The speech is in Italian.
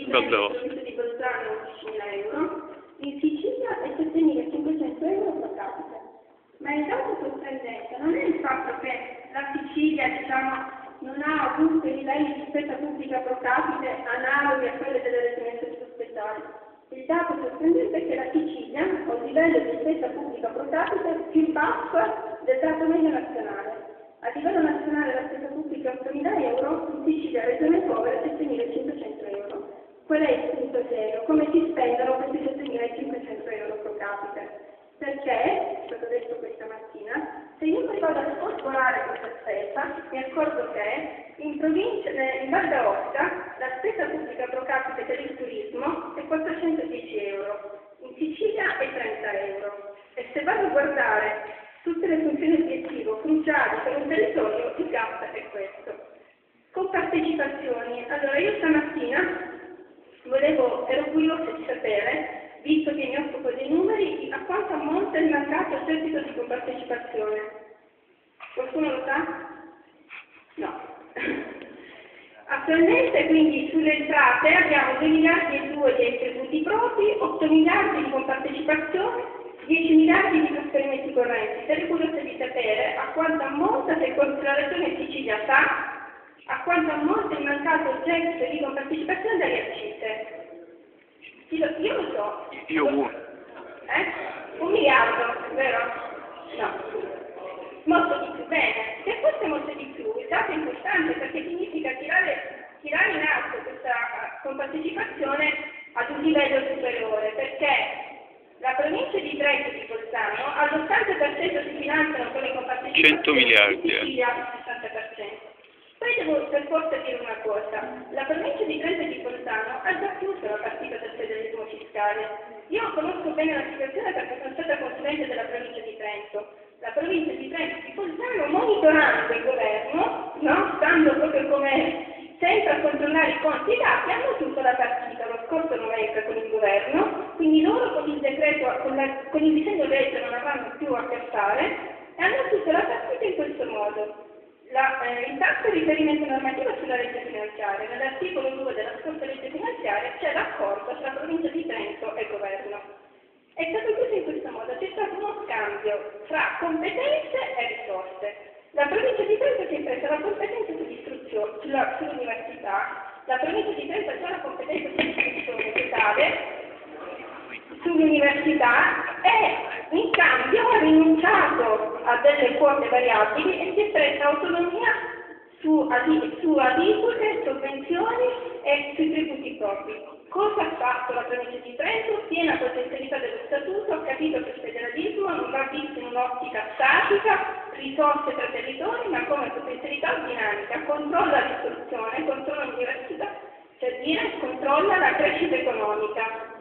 provincia di Bolzano 11.000 euro, in Sicilia è 7.500 euro pro capite. Ma il dato sorprendente non è il fatto che la Sicilia, non ha avuto i livelli di spesa pubblica pro capite analoghi a quelli delle regioni sottospeciali. Il dato sorprendente è che la Sicilia ha un livello di spesa pubblica pro capite più basso del dato medio nazionale. A livello nazionale la spesa pubblica è 8.000 euro, in Sicilia regione povera 7.500 euro. Qual è il punto zero? Come si spendono questi 7.500 euro pro capite? Perché, è stato detto questa mattina, se io poi vado a scorporare questa spesa, mi accorgo che in Val d'Aosta la spesa pubblica pro capite per il turismo è 410 euro, in Sicilia è 30 euro. E se vado a guardare tutte le funzioni obiettivo cruciali per un territorio, il gap è questo. Compartecipazioni. Allora, io stamattina ero curiosa di sapere, visto che mi occupo dei numeri, a quanto ammonta il mancato gettito di compartecipazione. Qualcuno lo sa? No. Attualmente quindi sulle entrate abbiamo 2 miliardi e 2 di tributi propri, 8 miliardi di compartecipazione, 10 miliardi di trasferimenti correnti. Sarei curiosa di sapere a quanto ammonta, se la Regione Sicilia sa, a quanto ammonta il mancato gettito di compartecipazione dalle accise. Io lo so. Io 1. 1 miliardo, vero? No. Molto di più, bene. Se fosse molto di più, il dato è importante perché significa tirare in alto questa compartecipazione ad un livello superiore, perché la provincia di Trento e di Bolzano all'80% si finanziano con le compartecipazioni, 100 miliardi. in Sicilia al 60%. Poi devo per forza dire una cosa, la provincia di Trento e di Bolzano ha già chiuso la partita del federalismo fiscale. Io conosco bene la situazione perché sono stata consulente della provincia di Trento. La provincia di Trento e di Bolzano, monitorando il governo, stando proprio come sempre a controllare i conti e i dati, hanno chiuso la partita lo scorso novembre con il governo, quindi loro con il decreto, con il disegno di legge non avranno più a che fare e hanno chiuso la partita in questo modo. Intanto il riferimento normativo sulla legge finanziaria, nell'articolo 2 della scorsa legge finanziaria c'è l'accordo tra provincia di Trento e governo. È stato chiuso in questo modo, c'è stato uno scambio fra competenze e risorse. La provincia di Trento si è presa la competenza sull'università, la provincia di Trento ha già la competenza sull'istruzione totale, sull'università e in cambio ha rinunciato a delle quote variabili e si è presa autonomia su aliquote, sovvenzioni e sui tributi propri. Cosa ha fatto la provincia di Trento? Piena potenzialità dello statuto, ha capito che il federalismo non va visto in un'ottica statica, risorse tra territori, ma come potenzialità dinamica, controlla l'istruzione, controlla l'università, cioè controlla la crescita economica.